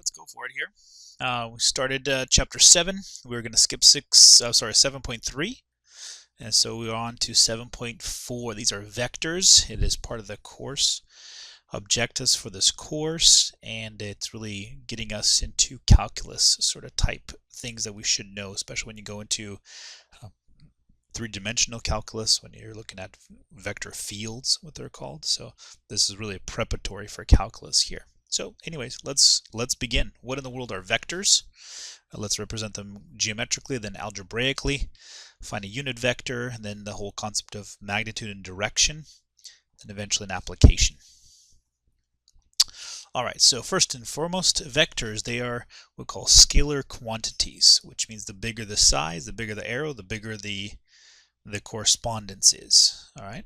let's go for it here. We started chapter 7. We're going to skip 7.3. And so we're on to 7.4. These are vectors. It is part of the course objectives for this course, and it's really getting us into calculus sort of type things that we should know, especially when you go into three-dimensional calculus, when you're looking at vector fields, what they're called. So this is really a preparatory for calculus here. So anyways, let's begin. What in the world are vectors? Let's represent them geometrically, then algebraically. Find a unit vector, and then the whole concept of magnitude and direction, and eventually an application. Alright, so first and foremost, vectors, they are what we call scalar quantities, which means the bigger the size, the bigger the arrow, the bigger the correspondence is. Alright.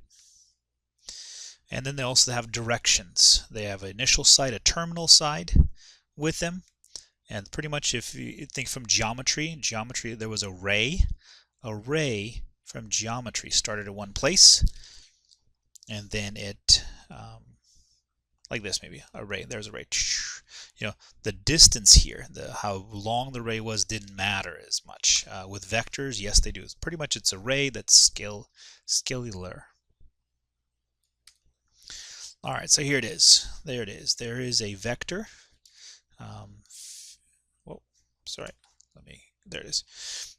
And then they also have directions. They have an initial side, a terminal side with them. And pretty much if you think from geometry, there was a ray. A ray from geometry started at one place, and then it like this, maybe a ray. There's a ray. You know, the distance here, how long the ray was, didn't matter as much. With vectors, yes, they do. Pretty much, it's a ray that's scalar. All right, so here it is. There it is. There is a vector. Whoa, sorry. There it is.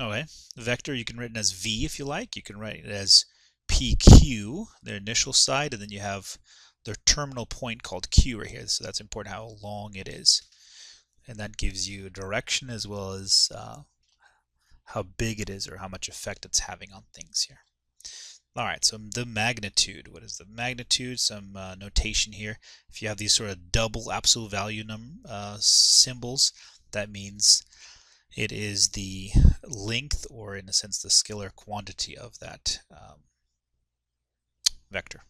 Okay, vector, you can write it as V if you like. You can write it as PQ, their initial side, and then you have their terminal point called Q right here. So that's important how long it is. And that gives you direction as well as how big it is or how much effect it's having on things here. Alright, so the magnitude. What is the magnitude? Some notation here. If you have these sort of double absolute value symbols, that means it is the length, or in a sense the scalar quantity of that vector.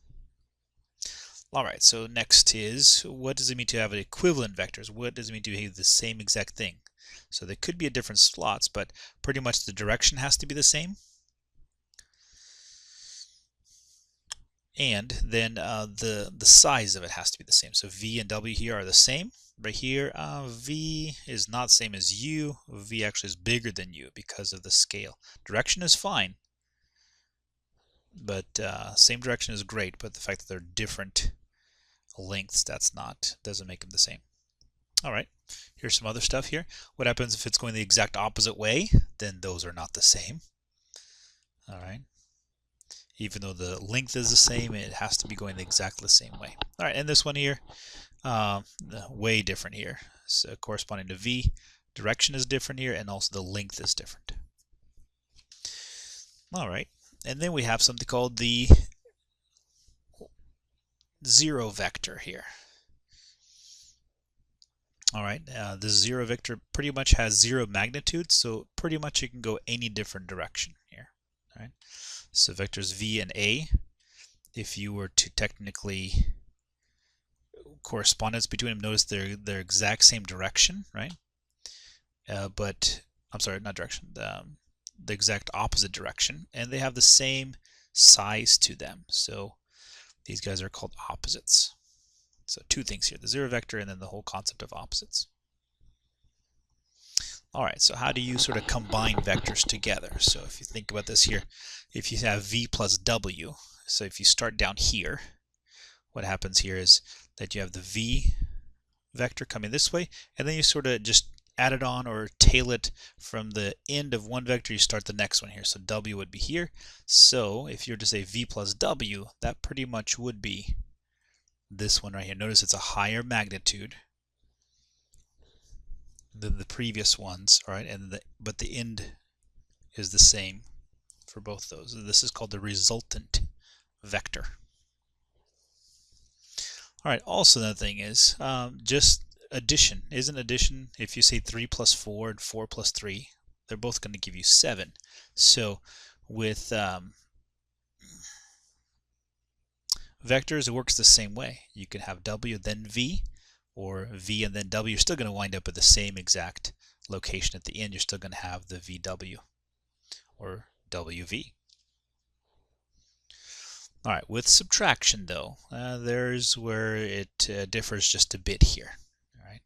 Alright, so next is, what does it mean to have equivalent vectors? What does it mean to have the same exact thing? So they could be at different slots, but pretty much the direction has to be the same. And then the size of it has to be the same. So V and W here are the same. Right here, V is not the same as U. V actually is bigger than U because of the scale. Direction is fine, but same direction is great, but the fact that they're different lengths, doesn't make them the same. Alright, here's some other stuff here. What happens if it's going the exact opposite way? Then those are not the same. Alright. Even though the length is the same, it has to be going exactly the same way. Alright, and this one here, way different here. So corresponding to V, direction is different here, and also the length is different. Alright, and then we have something called the zero vector here. Alright, the zero vector pretty much has zero magnitude, so pretty much it can go any different direction here. Alright, so vectors V and A, if you were to technically correspondence between them, notice they're exact same direction, right? But I'm sorry, not direction, the exact opposite direction, and they have the same size to them. So these guys are called opposites. So two things here, the zero vector and then the whole concept of opposites. Alright, so how do you sort of combine vectors together? So if you think about this here, if you have V plus W, so if you start down here, what happens here is that you have the V vector coming this way, and then you sort of just add it on or tail it from the end of one vector, you start the next one here. So W would be here. So if you were to say V plus W, that pretty much would be this one right here. Notice it's a higher magnitude than the previous ones, all right? But the end is the same for both those. This is called the resultant vector. All right, also the thing is just addition. Isn't addition, if you say 3 plus 4 and 4 plus 3, they're both going to give you 7. So with vectors, it works the same way. You can have W then V, or V and then W. You're still going to wind up at the same exact location at the end. You're still going to have the VW or WV. All right, with subtraction though, there's where it differs just a bit here. All right,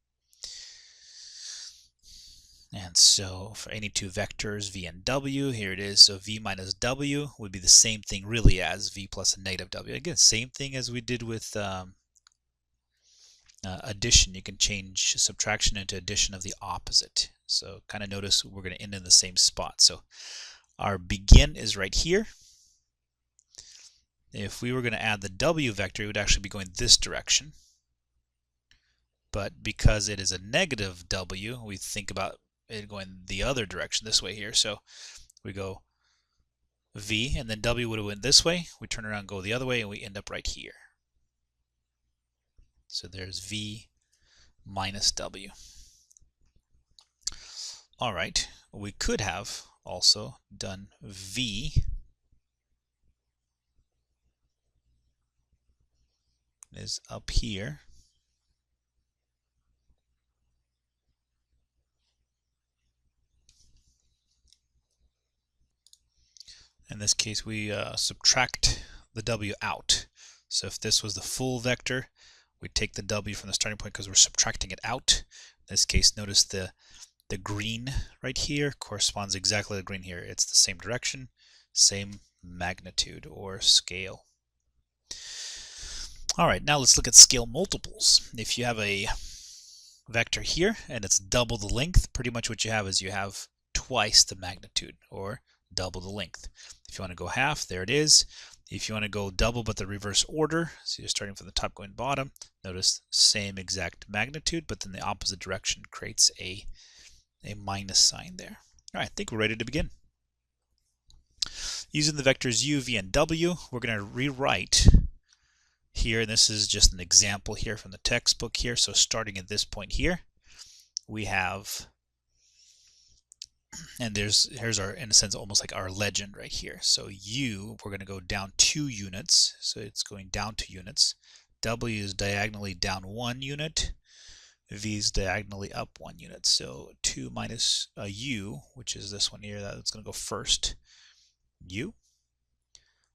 And so for any two vectors, v and w, here it is. So v minus w would be the same thing really as v plus a negative w. Again, same thing as we did with addition. You can change subtraction into addition of the opposite. So kind of notice we're going to end in the same spot. So our begin is right here. If we were going to add the w vector, it would actually be going this direction. But because it is a negative w, we think about it going the other direction, this way here. So we go v, and then w would have went this way. We turn around and go the other way, and we end up right here. So there's v minus w. All right, we could have also done v is up here. In this case, we subtract the w out. So if this was the full vector, we take the w from the starting point because we're subtracting it out. In this case, notice the green right here corresponds exactly to the green here. It's the same direction, same magnitude or scale. All right, now let's look at scale multiples. If you have a vector here and it's double the length, pretty much what you have is you have twice the magnitude or double the length. If you want to go half, there it is. If you want to go double but the reverse order, so you're starting from the top going bottom, notice same exact magnitude, but then the opposite direction creates a minus sign there. All right, I think we're ready to begin. Using the vectors u, v, and w, we're going to rewrite here, and this is just an example here from the textbook here. So starting at this point here, we have, and here's our, in a sense, almost like our legend right here. So u, we're going to go down 2 units, so it's going down 2 units. W is diagonally down 1 unit. V is diagonally up 1 unit. So 2 minus u, which is this one here, that's going to go first, u.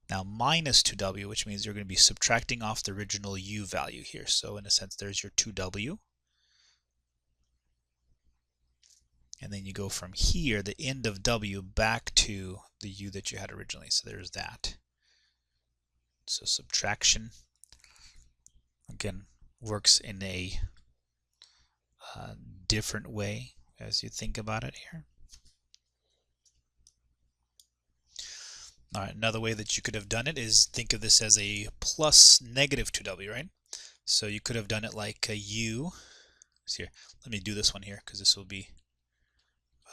Now minus 2w, which means you're going to be subtracting off the original u value here. So in a sense, there's your 2w. And then you go from here, the end of w, back to the u that you had originally. So there's that. So subtraction, again, works in a different way as you think about it here. All right, another way that you could have done it is think of this as a plus negative 2w, right? So you could have done it like a u. So here, let me do this one here because this will be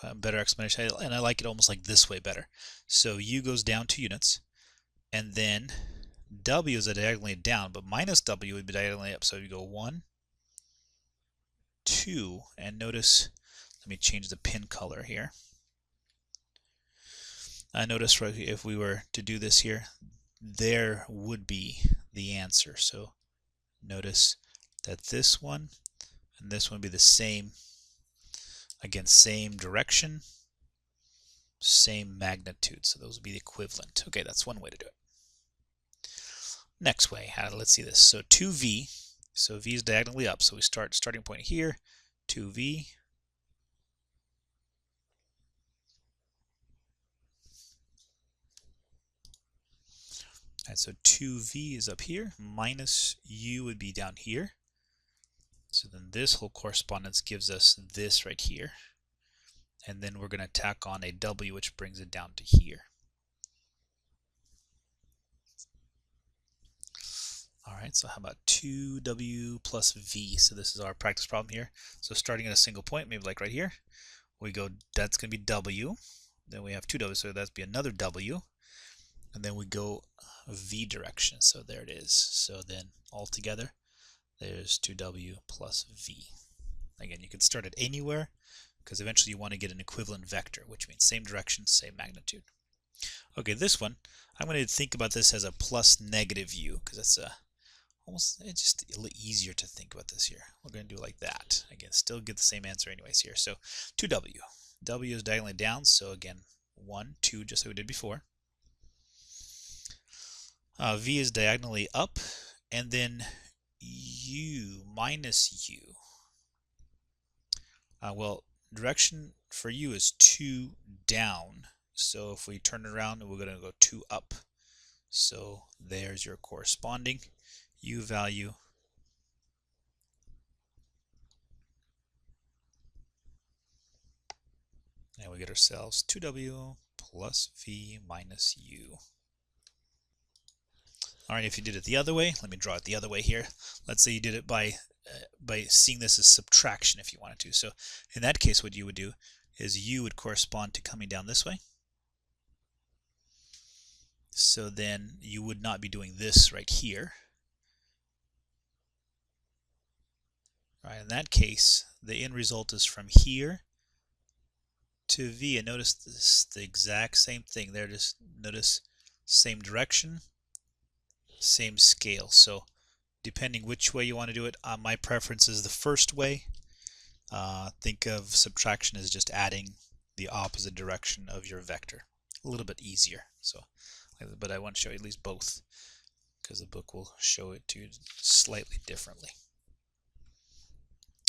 a better explanation. And I like it almost like this way better. So u goes down 2 units, and then w is diagonally down, but minus w would be diagonally up. So you go 1, 2, and notice, let me change the pin color here. I notice right, if we were to do this here, there would be the answer. So notice that this one and this one would be the same. Again, same direction, same magnitude. So those would be the equivalent. Okay, that's one way to do it. Next way, let's see this. So 2v, so v is diagonally up. So we starting point here, 2v. And so 2v is up here, minus u would be down here. So then this whole correspondence gives us this right here. And then we're going to tack on a w, which brings it down to here. All right, so how about 2w plus v? So this is our practice problem here. So starting at a single point, maybe like right here, we go, that's going to be w. Then we have 2w, so that's be another w. And then we go v direction. So there it is. So then altogether, there's 2w plus v. Again, you can start it anywhere because eventually you want to get an equivalent vector, which means same direction, same magnitude. Okay, this one, I'm going to think about this as a plus negative u because it's it's just a little easier to think about this here. We're going to do it like that. Again, still get the same answer anyways here. So 2w. W is diagonally down, so again, 1, 2, just like we did before. V is diagonally up, and then u minus u. Well, direction for you is 2 down. So if we turn it around, we're going to go 2 up. So there's your corresponding u value. And we get ourselves 2w plus v minus u. All right, if you did it the other way, let me draw it the other way here. Let's say you did it by seeing this as subtraction if you wanted to. So in that case, what you would do is u would correspond to coming down this way. So then you would not be doing this right here. All right, in that case, the end result is from here to v, and notice this is the exact same thing there. Just notice same direction, same scale. So depending which way you want to do it, my preference is the first way. Think of subtraction as just adding the opposite direction of your vector. A little bit easier. So, but I want to show you at least both, because the book will show it to you slightly differently.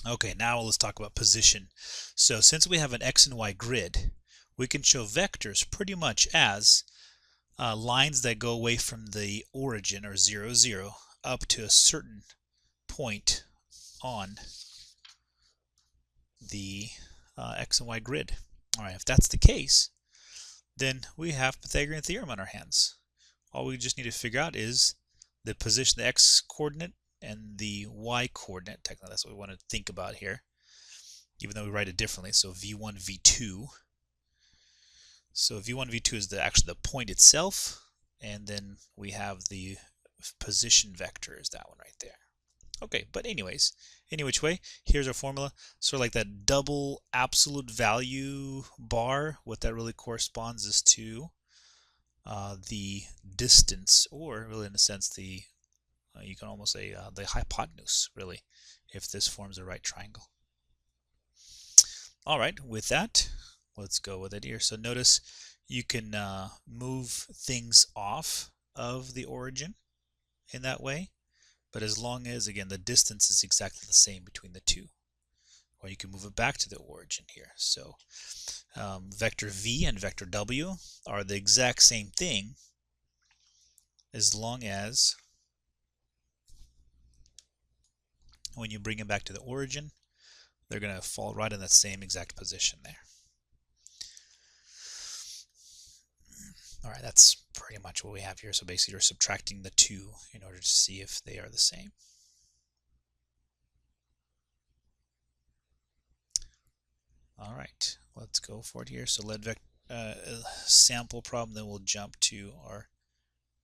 Okay, now let's talk about position. So since we have an x and y grid, we can show vectors pretty much as lines that go away from the origin, or 0, 0, up to a certain point on the x and y grid. All right, if that's the case, then we have Pythagorean theorem on our hands. All we just need to figure out is the position, the x coordinate and the y coordinate. Technically, that's what we want to think about here, even though we write it differently. So v1, v2. So v1, v2 is actually the point itself, and then we have the position vector is that one right there. Okay, but anyways, any which way, here's our formula. Sort of like that double absolute value bar. What that really corresponds is to the distance, or really in a sense the you can almost say the hypotenuse, really, if this forms a right triangle. All right, with that, let's go with it here. So notice you can move things off of the origin in that way, but as long as, again, the distance is exactly the same between the two. Or you can move it back to the origin here. So vector v and vector w are the exact same thing, as long as when you bring them back to the origin, they're going to fall right in that same exact position there. All right, that's pretty much what we have here. So basically you're subtracting the two in order to see if they are the same. All right, let's go for it here. So let sample problem, then we'll jump to our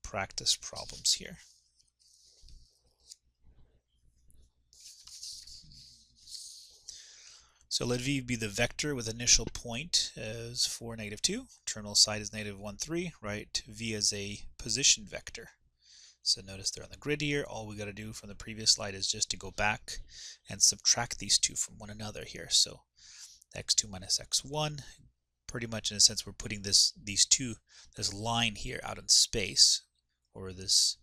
practice problems here. So let v be the vector with initial point as 4, -2. Terminal side is -1, 3. Write v as a position vector. So notice they're on the grid here. All we got to do from the previous slide is just to go back and subtract these two from one another here. So x2 minus x1. Pretty much in a sense we're putting this line here out in space, or this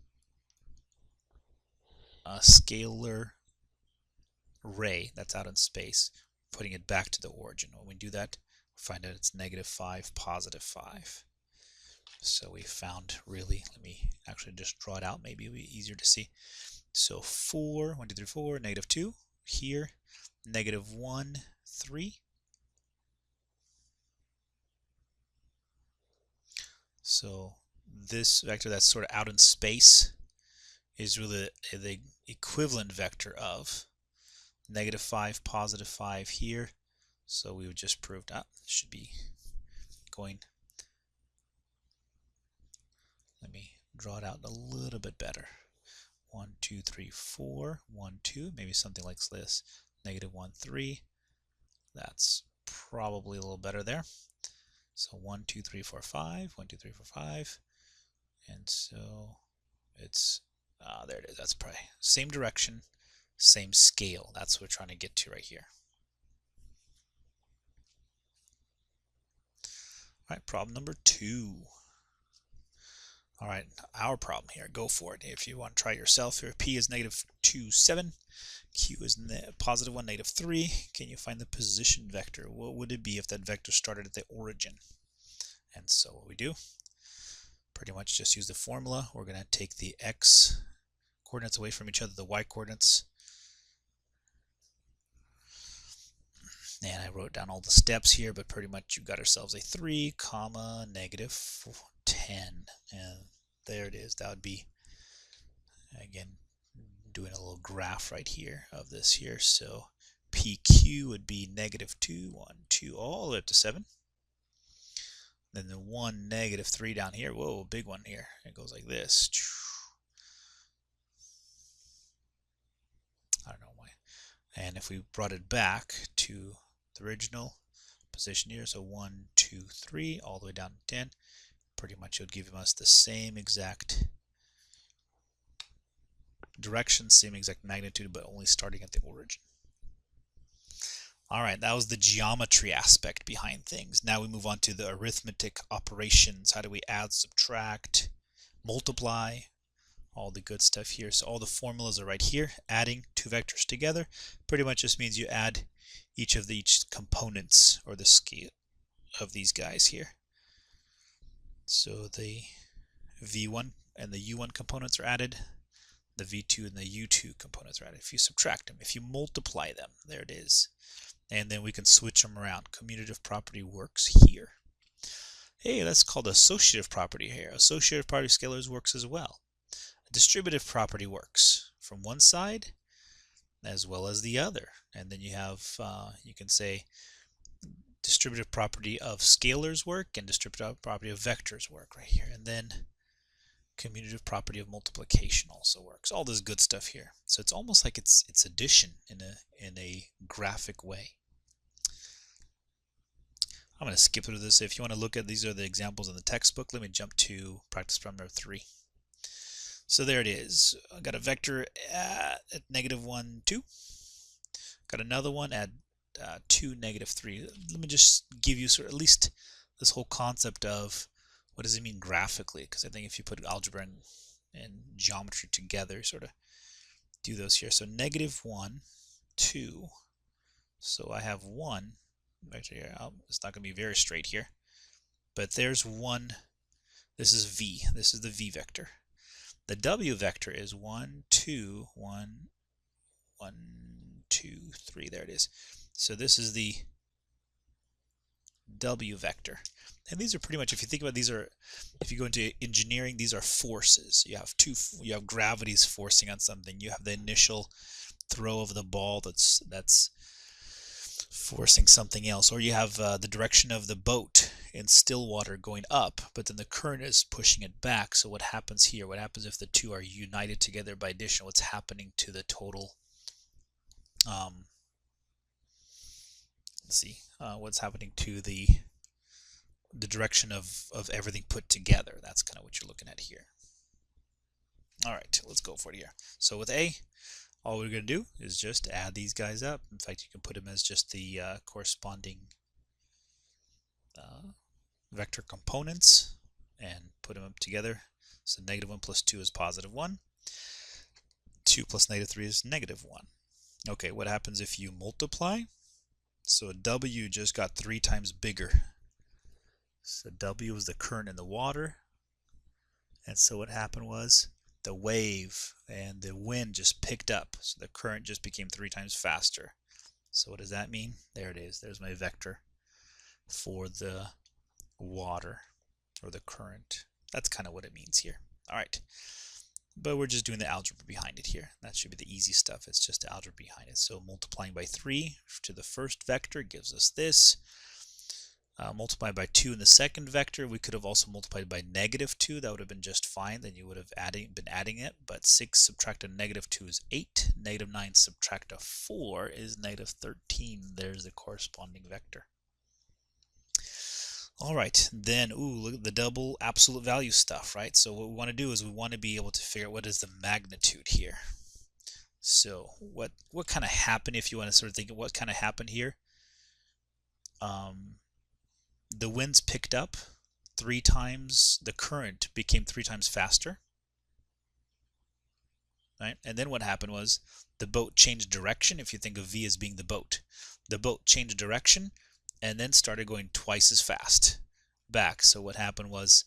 scalar array that's out in space, putting it back to the origin. When we do that, we find out it's -5, +5. So we found, really, let me actually just draw it out, maybe it'll be easier to see. So 4, 1, 2, 3, 4, -2 here, -1, 3. So this vector that's sort of out in space is really the equivalent vector of -5, +5 here. So we would just prove that should be going. Let me draw it out a little bit better. 1, 2, 3, 4, 1, 2, maybe something like this. -1, 3. That's probably a little better there. So 1, 2, 3, 4, 5. 1, 2, 3, 4, 5. And so it's there it is. That's probably same direction, same scale. That's what we're trying to get to right here. All right, problem number 2. All right, our problem here. Go for it. If you want to try yourself here, P is -2, 7. Q is +1, -3. Can you find the position vector? What would it be if that vector started at the origin? And so what we do, pretty much just use the formula. We're going to take the x coordinates away from each other, the y coordinates. And I wrote down all the steps here, but pretty much you got ourselves a 3, -10. And there it is. That would be, again, doing a little graph right here of this here. So PQ would be -2, 1, 2, all the way up to 7. Then the 1, -3 down here. Whoa, big one here. It goes like this. I don't know why. And if we brought it back to the original position here, so 1, 2, 3, all the way down to 10, pretty much it would give us the same exact direction, same exact magnitude, but only starting at the origin. All right, that was the geometry aspect behind things. Now we move on to the arithmetic operations. How do we add, subtract, multiply, all the good stuff here. So all the formulas are right here. Adding two vectors together pretty much just means you add each of the components or the scale of these guys here. So the V1 and the U1 components are added. The V2 and the U2 components are added. If you subtract them, if you multiply them, there it is. And then we can switch them around. Commutative property works here. Hey, that's called associative property here. Associative property of scalars works as well. A distributive property works from one side as well as the other. And then you have, you can say distributive property of scalars work and distributive property of vectors work right here. And then commutative property of multiplication also works. All this good stuff here. So it's almost like it's addition in a graphic way. I'm going to skip through this. If you want to look at these are the examples in the textbook, let me jump to practice problem number 3. So there it is. I got a vector at -1, 2. Got another one at 2, -3. Let me just give you sort of at least this whole concept of what does it mean graphically, because I think if you put algebra and geometry together, sort of do those here. So -1, 2. So I have 1 vector here. It's not going to be very straight here, but there's 1. This is V. This is the V vector. The W vector is 1, 2, 1, 1, 2, 3. There it is. So this is the W vector. And these are pretty much, if you think about these are, if you go into engineering, these are forces. You have gravity's forcing on something. You have the initial throw of the ball that's forcing something else, or you have the direction of the boat in still water going up, but then the current is pushing it back. So what happens here? What happens if the two are united together by addition? What's happening to the total? Let's see. What's happening to the direction of everything put together? That's kind of what you're looking at here. All right, let's go for it here. So with A, all we're going to do is just add these guys up. In fact, you can put them as just the corresponding vector components and put them up together. So -1 plus 2 is +1. 2 plus -3 is -1. Okay, what happens if you multiply? So W just got 3 times bigger. So W is the current in the water. And so what happened was the wave and the wind just picked up. So the current just became 3 times faster. So what does that mean? There it is. There's my vector for the water or the current. That's kind of what it means here. All right. But we're just doing the algebra behind it here. That should be the easy stuff. It's just the algebra behind it. So multiplying by 3 to the first vector gives us this. Multiplied by 2 in the second vector, we could have also multiplied by -2. That would have been just fine. Then you would have been adding it. But 6 subtracted -2 is 8. -9 subtracted 4 is -13. There's the corresponding vector. All right, then, look at the double absolute value stuff, right? So what we want to do is we want to be able to figure out what is the magnitude here. So what kind of happened, if you want to sort of think of what kind of happened here? The winds picked up, 3 times, the current became 3 times faster, right? And then what happened was the boat changed direction. If you think of V as being the boat changed direction and then started going twice as fast back. So what happened was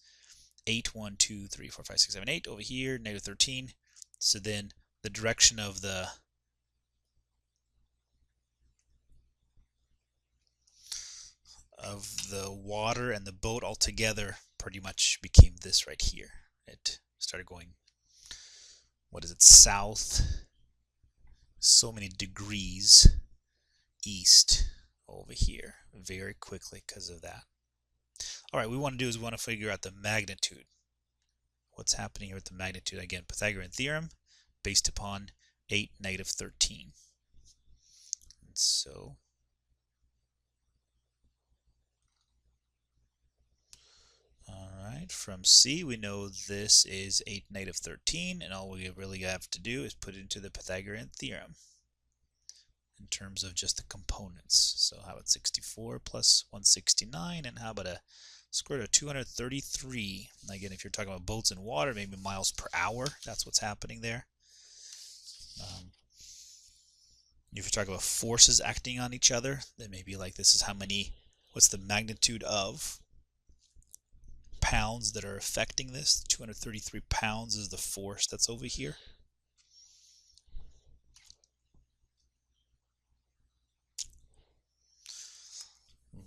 8, 1, 2, 3, 4, 5, 6, 7, 8 over here, negative 13. So then the direction of the water and the boat altogether pretty much became this right here. It started going, what is it, south, so many degrees east over here very quickly because of that. All right, we want to do is we want to figure out the magnitude. What's happening here with the magnitude? Again, Pythagorean theorem based upon 8, negative 13. And so from C, we know this is 8, negative 13, and all we really have to do is put it into the Pythagorean theorem in terms of just the components. So how about 64 plus 169, and how about a square root of 233? Again, if you're talking about boats and water, maybe miles per hour, that's what's happening there. If you're talking about forces acting on each other, then maybe like this is how many, what's the magnitude of pounds that are affecting this. 233 pounds is the force that's over here.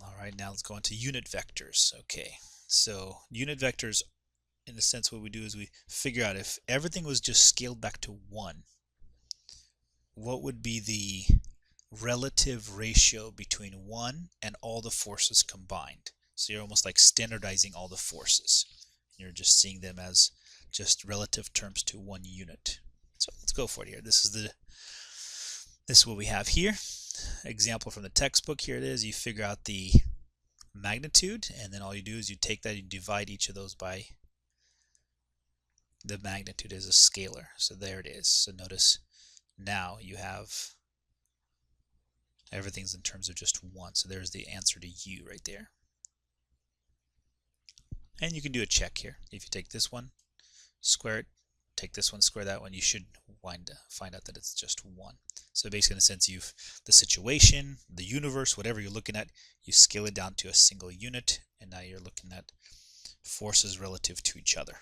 All right, now let's go on to unit vectors. Okay, so unit vectors, in a sense, what we do is we figure out if everything was just scaled back to 1, what would be the relative ratio between 1 and all the forces combined. So you're almost like standardizing all the forces. You're just seeing them as just relative terms to 1 unit. So let's go for it here. This is what we have here. Example from the textbook. Here it is. You figure out the magnitude, and then all you do is you take that and divide each of those by the magnitude as a scalar. So there it is. So notice now you have everything's in terms of just 1. So there's the answer to U right there. And you can do a check here. If you take this one, square it, take this one, square that one, you should find out that it's just 1. So basically, in a sense, you've the situation, the universe, whatever you're looking at, you scale it down to a single unit, and now you're looking at forces relative to each other.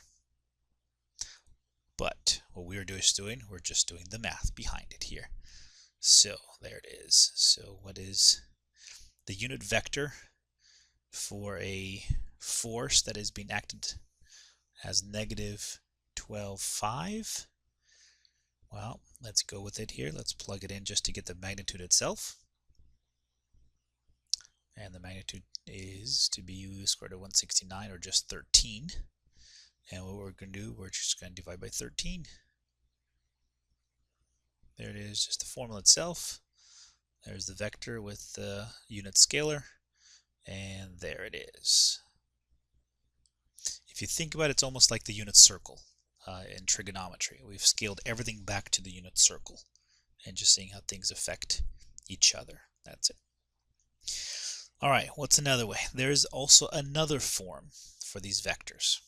But what we're just doing the math behind it here. So there it is. So what is the unit vector for a force that is being acted as negative 12.5? Well, let's go with it here. Let's plug it in just to get the magnitude itself. And the magnitude is to be U square root of 169, or just 13. And what we're going to do, we're just going to divide by 13. There it is, just the formula itself. There's the vector with the unit scalar. And there it is. If you think about it, it's almost like the unit circle in trigonometry. We've scaled everything back to the unit circle and just seeing how things affect each other. That's it. All right, what's another way? There's also another form for these vectors.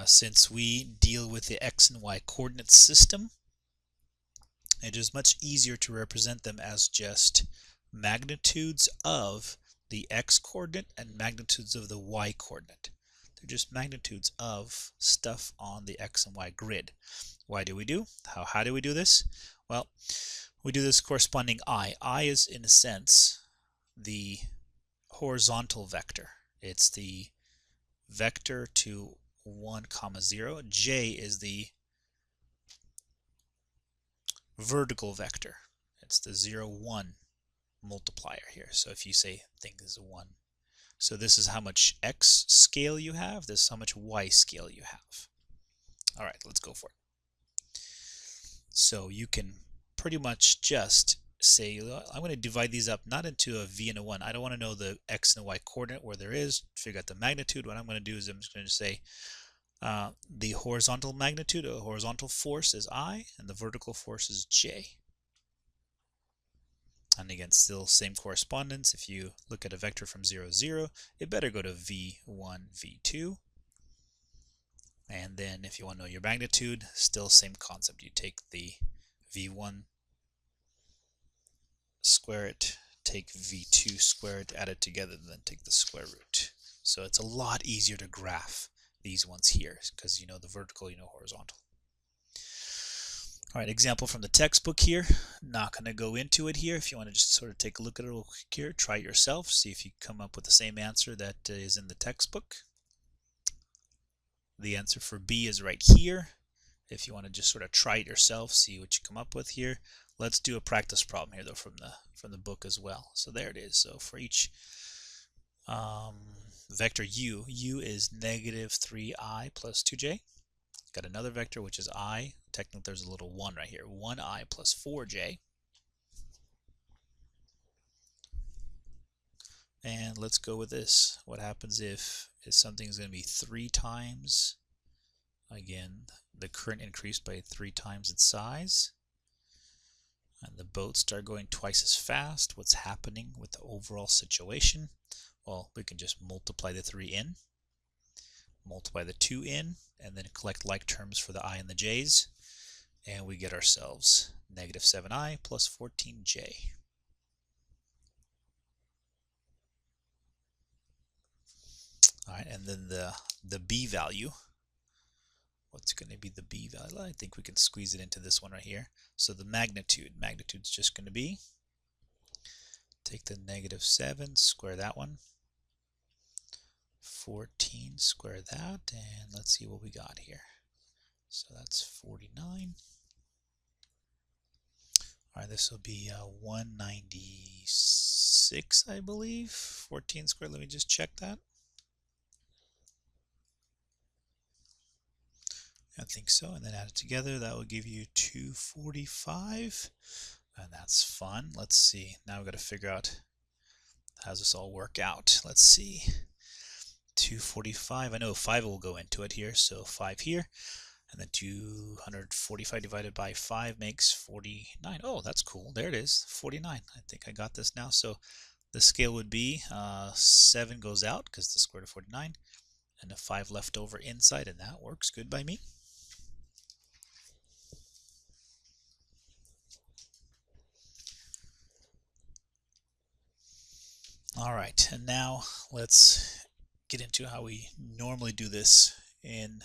Since we deal with the x and y coordinate system, it is much easier to represent them as just magnitudes of the x coordinate and magnitudes of the y coordinate. They're just magnitudes of stuff on the x and y grid. Why do we do? How do we do this? Well, we do this corresponding I. I is, in a sense, the horizontal vector. It's the vector to 1, 0. J is the vertical vector. It's the 0, 1 multiplier here. So if you say thing is 1. So this is how much x scale you have. This is how much y scale you have. All right, let's go for it. So you can pretty much just say, I'm going to divide these up not into a v and a 1. I don't want to know the x and the y coordinate where there is. Figure out the magnitude. What I'm going to do is I'm just going to say the horizontal magnitude, or horizontal force, is I, and the vertical force is J. And again, still same correspondence. If you look at a vector from 0, 0, it better go to v1, v2. And then if you want to know your magnitude, still same concept. You take the v1, square it, take v2, square it, add it together, and then take the square root. So it's a lot easier to graph these ones here because you know the vertical, you know horizontal. All right, example from the textbook here. Not going to go into it here. If you want to just sort of take a look at it real quick here, try it yourself, see if you come up with the same answer that is in the textbook. The answer for B is right here. If you want to just sort of try it yourself, see what you come up with here. Let's do a practice problem here though from the book as well. So there it is. So for each vector u is negative 3i plus 2j. Got another vector which is I. Technically there's a little 1 right here. 1i plus 4j. And let's go with this. What happens if something's going to be 3 times, again, the current increased by 3 times its size, and the boats start going twice as fast? What's happening with the overall situation? Well, we can just multiply the 3 in, multiply the 2 in, and then collect like terms for the I and the j's, and we get ourselves negative 7i plus 14j. All right, and then the b value. What's going to be the b value? I think we can squeeze it into this one right here. So the magnitude's just going to be, take the negative 7, square that one, 14, square that, and let's see what we got here. So that's 49. All right, this will be 196, I believe. 14 squared, let me just check that. I think so, and then add it together. That will give you 245, and that's fun. Let's see. Now we've got to figure out how does this all work out. Let's see. 245. I know 5 will go into it here, so 5 here, and then 245 divided by 5 makes 49. Oh, that's cool. There it is, 49. I think I got this now. So the scale would be 7 goes out because the square root of 49, and a 5 left over inside, and that works good by me. All right, and now let's get into how we normally do this in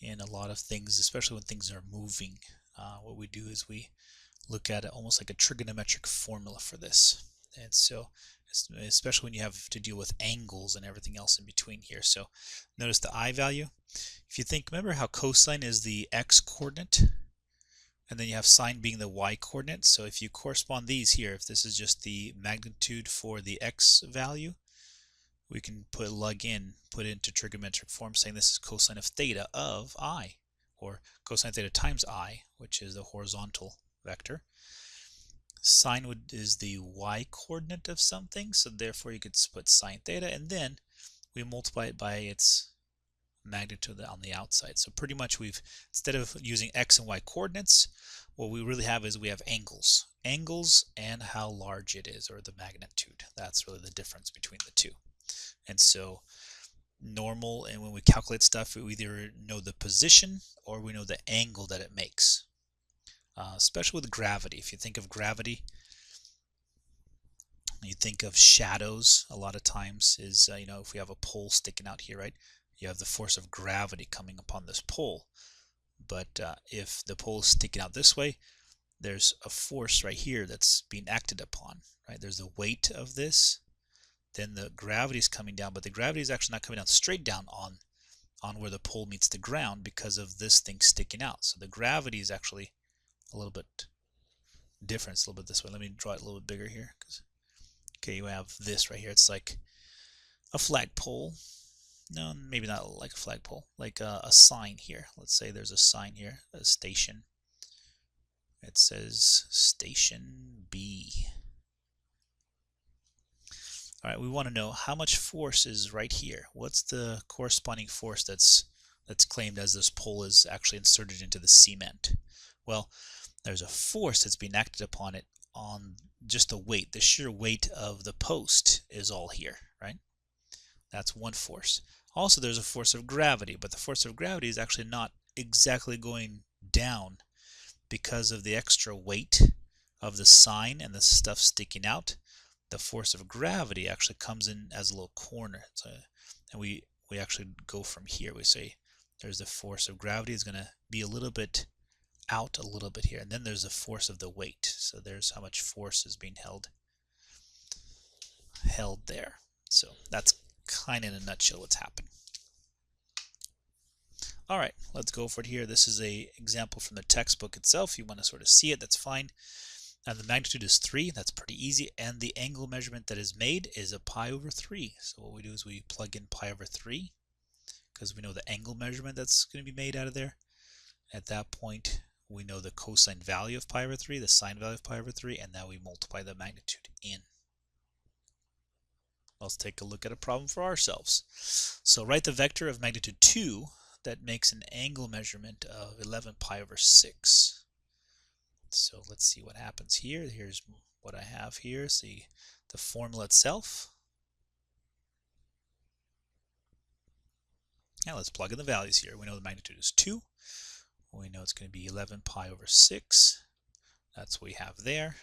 a lot of things, especially when things are moving. What we do is we look at it almost like a trigonometric formula for this. And so, especially when you have to deal with angles and everything else in between here. So notice the I value. If you think, remember how cosine is the x coordinate? And then you have sine being the y coordinate. So if you correspond these here, if this is just the magnitude for the x value, we can put it into trigonometric form, saying this is cosine of theta of I, or cosine theta times I, which is the horizontal vector. Sine is the y coordinate of something, so therefore you could put sine theta, and then we multiply it by its magnitude on the outside. So pretty much instead of using x and y coordinates, what we really have is we have angles and how large it is, or the magnitude. That's really the difference between the two. And so normal, and when we calculate stuff, we either know the position or we know the angle that it makes. Especially with gravity. If you think of gravity, you think of shadows a lot of times is, if we have a pole sticking out here, right? You have the force of gravity coming upon this pole. But if the pole is sticking out this way, there's a force right here that's being acted upon, right? There's the weight of this, then the gravity is coming down, but the gravity is actually not coming down straight down on where the pole meets the ground because of this thing sticking out. So the gravity is actually a little bit different. It's a little bit this way. Let me draw it a little bit bigger here. Okay, you have this right here. It's like a flagpole. No, maybe not like a flagpole, like a sign here. Let's say there's a sign here, a station. It says station B. All right, we want to know how much force is right here. What's the corresponding force that's claimed as this pole is actually inserted into the cement? Well, there's a force that's being acted upon it on just the weight. The sheer weight of the post is all here, right? That's one force. Also, there's a force of gravity, but the force of gravity is actually not exactly going down because of the extra weight of the sign and the stuff sticking out. The force of gravity actually comes in as a little corner. And we actually go from here. We say there's the force of gravity is going to be a little bit out a little bit here. And then there's the force of the weight. So there's how much force is being held there. So that's kind of in a nutshell what's happening. All right, let's go for it here. This is a example from the textbook itself. If you want to sort of see it, that's fine. And the magnitude is 3. That's pretty easy. And the angle measurement that is made is a pi over 3. So what we do is we plug in pi over 3 because we know the angle measurement that's going to be made out of there. At that point, we know the cosine value of pi over 3, the sine value of pi over 3, and now we multiply the magnitude in. Let's take a look at a problem for ourselves. So write the vector of magnitude 2 that makes an angle measurement of 11 pi over 6. So let's see what happens here. Here's what I have here. See the formula itself. Now let's plug in the values here. We know the magnitude is 2. We know it's going to be 11 pi over 6. That's what we have there.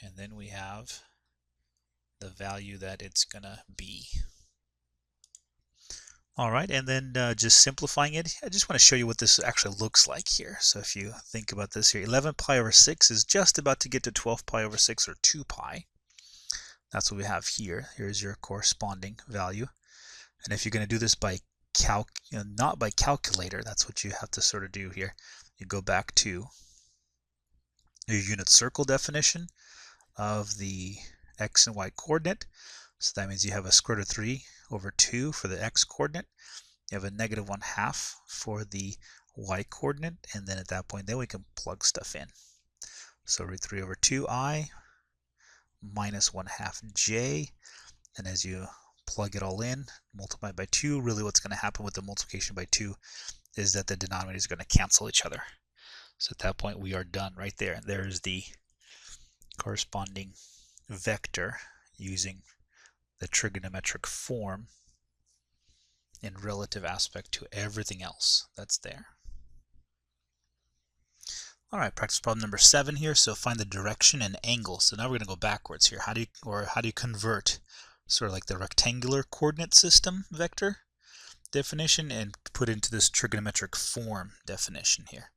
And then we have the value that it's going to be. All right, and then just simplifying it, I just want to show you what this actually looks like here. So if you think about this here, 11 pi over 6 is just about to get to 12 pi over 6, or 2 pi. That's what we have here. Here's your corresponding value. And if you're going to do this by not by calculator, that's what you have to sort of do here. You go back to your unit circle definition of the x and y coordinate. So that means you have a square root of 3 over 2 for the x coordinate. You have a negative 1/2 for the y coordinate. And then at that point, then we can plug stuff in. So root 3 over 2i minus 1/2 j. And as you plug it all in, multiply by 2, really what's going to happen with the multiplication by 2 is that the denominators are going to cancel each other. So at that point, we are done right there. There's the corresponding vector using the trigonometric form in relative aspect to everything else that's there. All right, practice problem number 7 here. So find the direction and angle. So now we're going to go backwards here. How do you convert sort of like the rectangular coordinate system vector definition and put into this trigonometric form definition here?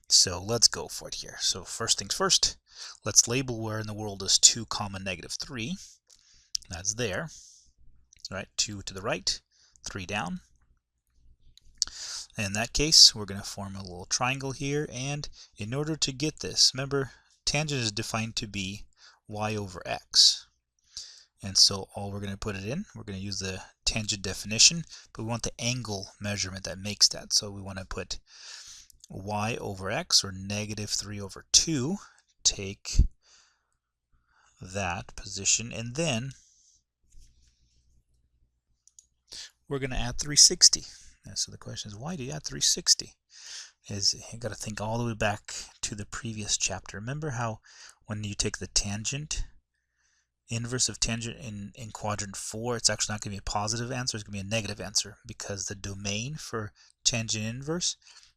So let's go for it here. So first things first, let's label where in the world is 2, negative 3. That's there. Right, 2 to the right, 3 down. In that case, we're going to form a little triangle here, and in order to get this, remember, tangent is defined to be y over x. And so all we're going to put it in, we're going to use the tangent definition, but we want the angle measurement that makes that. So we want to put y over x, or negative 3 over 2, take that position, and then we're going to add 360. So the question is, why do you add 360? You got to think all the way back to the previous chapter. Remember how when you take the tangent, inverse of tangent in quadrant 4, it's actually not going to be a positive answer, it's going to be a negative answer, because the domain for tangent inverse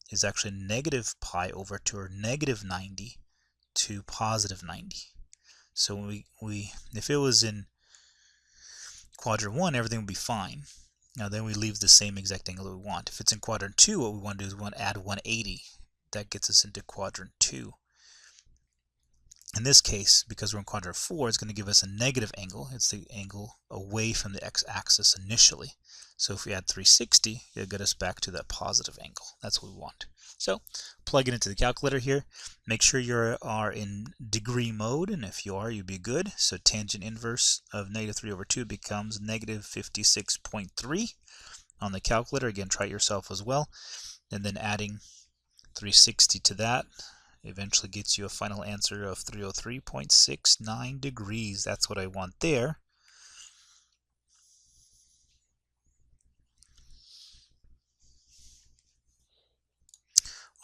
is actually negative pi over 2, or negative 90 to positive 90. So if it was in quadrant 1, everything would be fine. Now then we leave the same exact angle that we want. If it's in quadrant 2, what we want to do is we want to add 180. That gets us into quadrant 2. In this case, because we're in quadrant 4, it's going to give us a negative angle. It's the angle away from the x-axis initially. So if we add 360, it'll get us back to that positive angle. That's what we want. So plug it into the calculator here. Make sure you are in degree mode, and if you are, you'd be good. So tangent inverse of negative 3 over 2 becomes negative 56.3 on the calculator. Again, try it yourself as well. And then adding 360 to that eventually gets you a final answer of 303.69 degrees. That's what I want there.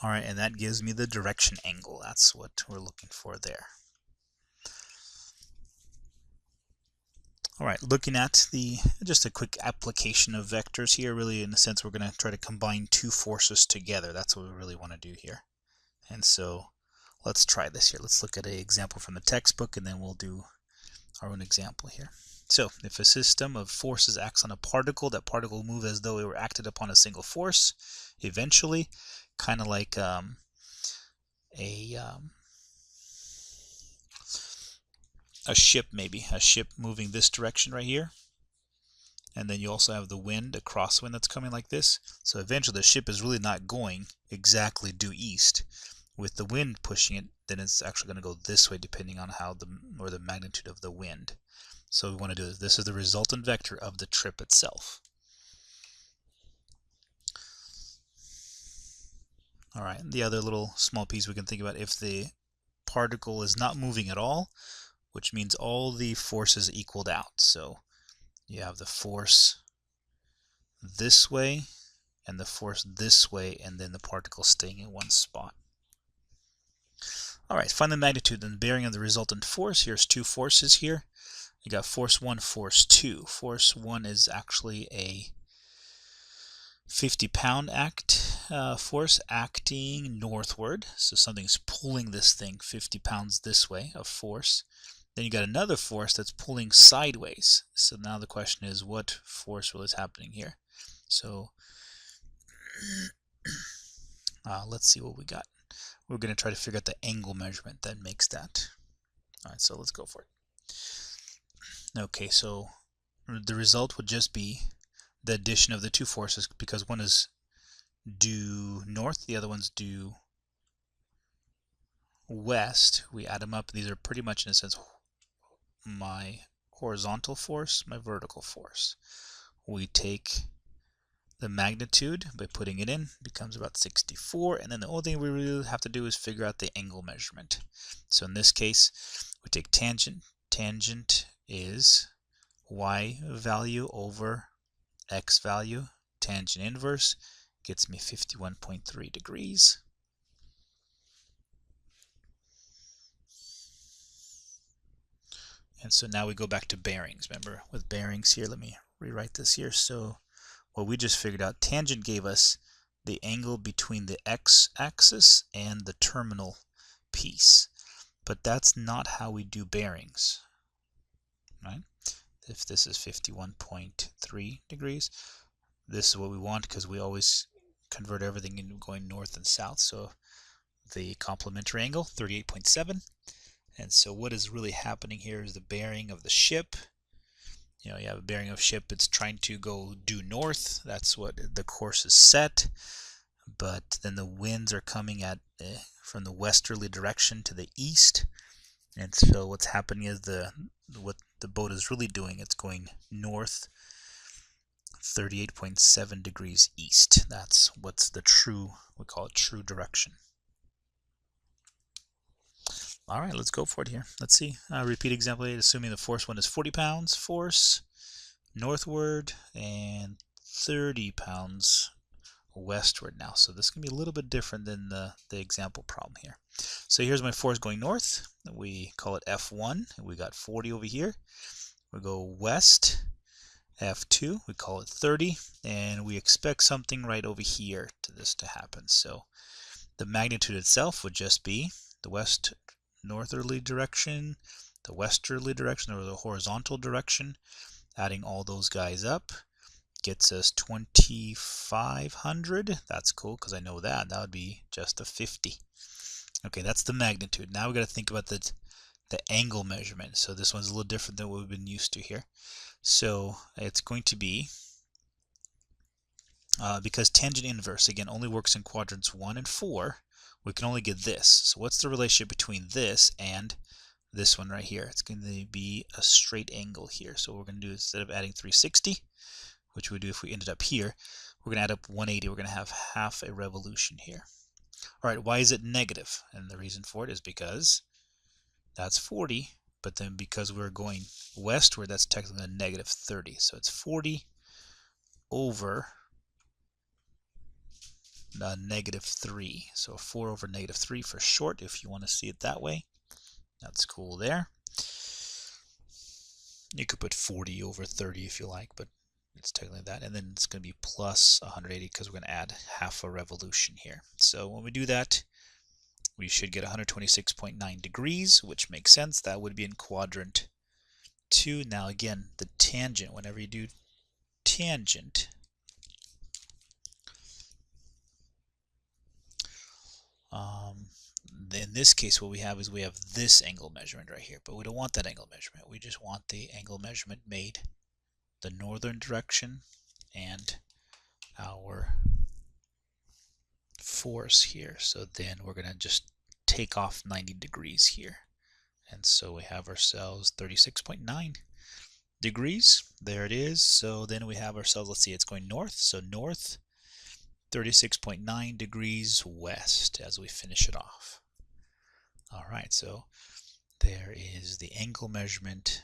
All right, and that gives me the direction angle. That's what we're looking for there. All right, looking at just a quick application of vectors here. Really, in a sense, we're going to try to combine two forces together. That's what we really want to do here. And so let's try this here. Let's look at an example from the textbook, and then we'll do our own example here. So if a system of forces acts on a particle, that particle will move as though it were acted upon a single force eventually, kind of like a ship, maybe a ship moving this direction right here, and then you also have the wind, a crosswind that's coming like this. So eventually the ship is really not going exactly due east. With the wind pushing it, then it's actually going to go this way depending on how the magnitude of the wind. So we want to do this. This is the resultant vector of the trip itself. All right, the other little small piece we can think about, if the particle is not moving at all, which means all the forces equaled out. So you have the force this way and the force this way, and then the particle staying in one spot. All right, find the magnitude and the bearing of the resultant force. Here's two forces here. You got force 1, force 2. Force 1 is actually a 50-pound force acting northward. So something's pulling this thing 50 pounds this way of force. Then you got another force that's pulling sideways. So now the question is, what force really is happening here? So let's see what we got. We're going to try to figure out the angle measurement that makes that. All right, so let's go for it. Okay, so the result would just be the addition of the two forces, because one is due north, the other one's due west. We add them up. These are pretty much, in a sense, my horizontal force, my vertical force. We take the magnitude by putting it in, it becomes about 64, and then the only thing we really have to do is figure out the angle measurement. So in this case, we take tangent. Tangent is y value over x value. Tangent inverse gets me 51.3 degrees. And so now we go back to bearings. Remember, with bearings here, let me rewrite this here. So what we just figured out, tangent gave us the angle between the x-axis and the terminal piece. But that's not how we do bearings, right? If this is 51.3 degrees, this is what we want, because we always convert everything into going north and south. So the complementary angle, 38.7. And so what is really happening here is the bearing of the ship. You know, you have a bearing of ship, it's trying to go due north. That's what the course is set. But then the winds are coming at from the westerly direction to the east. And so what's happening is what the boat is really doing, it's going north 38.7 degrees east. That's what's the true, we call it true direction. All right, let's go for it here. Let's see. Repeat example 8, assuming the force 1 is 40 pounds force northward and 30 pounds westward now. So this can be a little bit different than the example problem here. So here's my force going north. We call it F1. We got 40 over here. We go west, F2. We call it 30. And we expect something right over here to this to happen. So the magnitude itself would just be the west northerly direction, the westerly direction, or the horizontal direction. Adding all those guys up gets us 2,500. That's cool, because I know that would be just a 50. Okay, that's the magnitude. Now we've got to think about the angle measurement. So this one's a little different than what we've been used to here. So it's going to be, because tangent inverse, again, only works in quadrants 1 and 4, we can only get this. So what's the relationship between this and this one right here? It's going to be a straight angle here. So what we're going to do, instead of adding 360, which we would do if we ended up here, we're going to add up 180. We're going to have half a revolution here. All right, why is it negative? And the reason for it is because that's 40, but then because we're going westward, that's technically a negative 30. So it's 40 over -3. So 4 over -3 for short, if you want to see it that way. That's cool there. You could put 40 over 30 if you like, but it's technically that. And then it's going to be plus 180 because we're going to add half a revolution here. So when we do that, we should get 126.9 degrees, which makes sense. That would be in quadrant 2. Now again, the tangent, whenever you do tangent, in this case what we have is we have this angle measurement right here, but we don't want that angle measurement. We just want the angle measurement made the northern direction and our force here. So then we're going to just take off 90 degrees here. And so we have ourselves 36.9 degrees. There it is. So then we have ourselves, let's see, it's going north. So north, 36.9 degrees west as we finish it off. All right, so there is the angle measurement